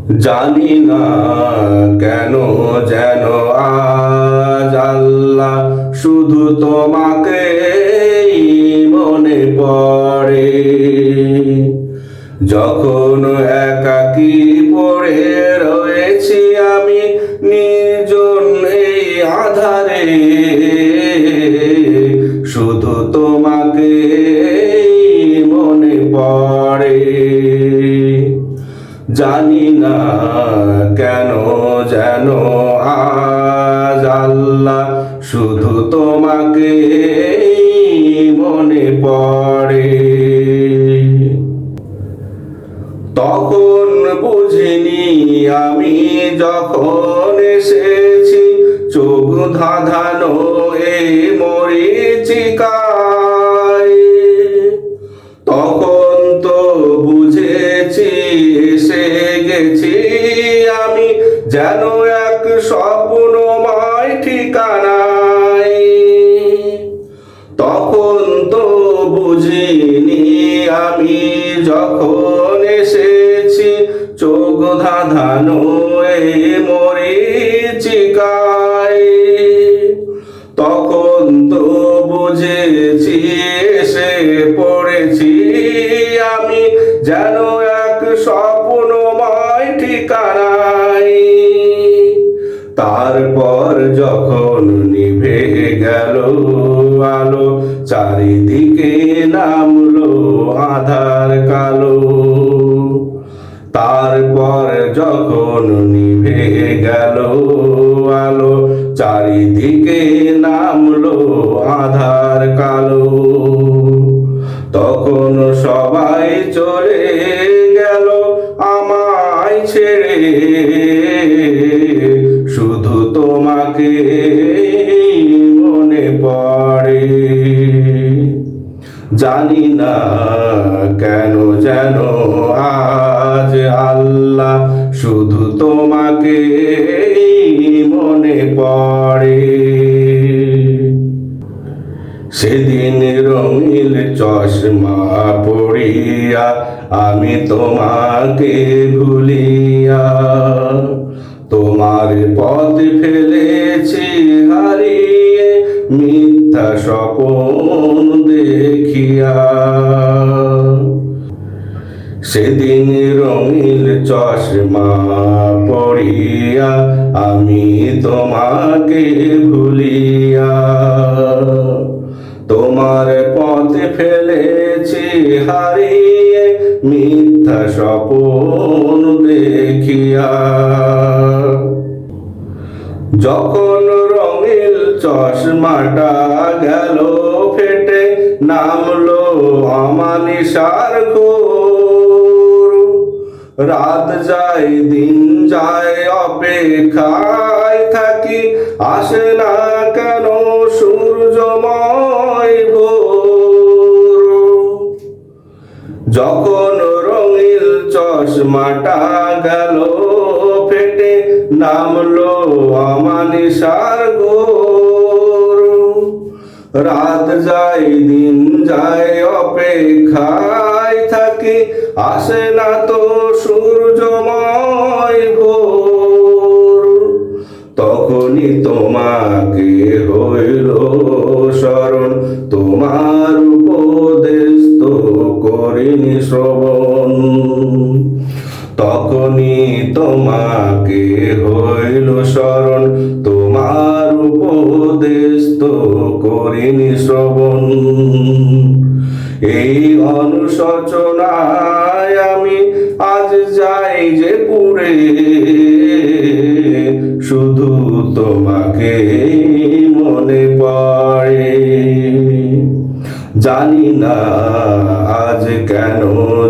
জানি না কেন যেন আজ আল্লাহ শুধু তোমাকে মনে পড়ে। যখন একাকী পড়ে রয়েছি আমি নির্জন এই আধারে, শুধু তোমাকে মনে পড়ে। জানি না কেন যেন আজ আল্লাহ শুধু তোমাকে মনে পড়ে। তখন বুঝিনি আমি যখন এসেছি চোখ ধাঁধানো এই মরীচিকায়। তখন তো বুঝেছি এসে গেছি আমি যেন এক স্বপ্নময় ঠিকানায়। তখন তো বুঝিনি আমি যখন এসেছি চোখ ধাঁধানো এই মরীচিকায়। তখন তো বুঝেছি এসে পড়েছি আমি যেন এক স্বপ্নময় ঠিকানায়। তারপর যখন নিভে গেল আলো, চারিদিকে নামলো আঁধার কালো। তারপর যখন নিভে গেল আলো, চারিদিকে নামলো আঁধার কালো। তখন সবাই চলে গেল আমায় ছেড়ে, শুধু তোমাকে মনে পড়ে। জানি না কেন যেন আজ আল্লাহ শুধু তোমাকে মনে পড়ে। সেদিন রঙিন চশমা পড়িয়া আমি তোমাকে ভুলিয়া, তোমার পথ ফেলেছি হারিয়ে মিথ্যা স্বপ্ন দেখিয়া। সেদিন রঙিন চশমা পড়িয়া আমি তোমাকে ভুলিয়া, তোমার পথে ফেলেছি হারিয়ে মিথ্যা স্বপ্ন দেখিয়া। যখন রঙিন চশমাটা গেল ফেটে নামলো অমানিসার ঘোর, রাত যায় দিন যায় অপেক্ষায় থাকি আসে না কেন সূর্যময় ভোর। যখন রঙিন চশমাটা গেল ফেটে নামলো অমানিসার ঘোর, রাত যায় দিন যায় অপেক্ষায় থাকি আসে না তো সূর্যময় ভোর। তখনই তোমাকে হইল স্মরণ, তোমার উপদেশ তো করিনি শ্রবণ। তখনই তোমাকে হইল স্মরণ, তোমার উপদেশ তো করিনি শ্রবণ। এই অনুশোচনায় আমি আজ যাই যে পুরে, শুধু তোমাকে মনে পড়ে। জানি না আজ কেন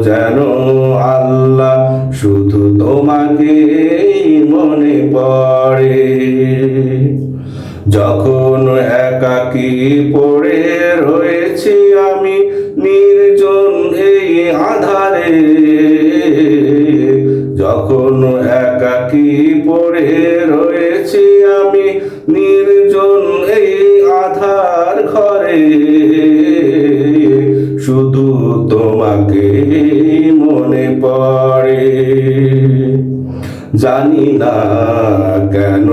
যেন আল্লাহ শুধু তোমাকে মনে পড়ে। যখন একাকী পড়ে রয়েছি আমি নির্জন এই আধারে, যখন একাকী পড়ে রয়েছি আমি নির্জন এই আধার ঘরে, শুধু তোমাকে মনে পড়ে। জানি না কেন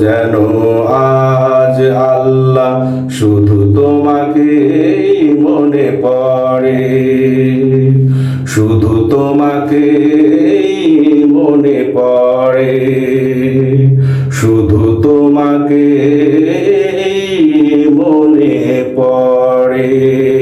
যেন আজ আল্লাহ শুধু তোমাকে মনে পড়ে, শুধু তোমাকে মনে পড়ে, শুধু তোমাকে মনে পড়ে।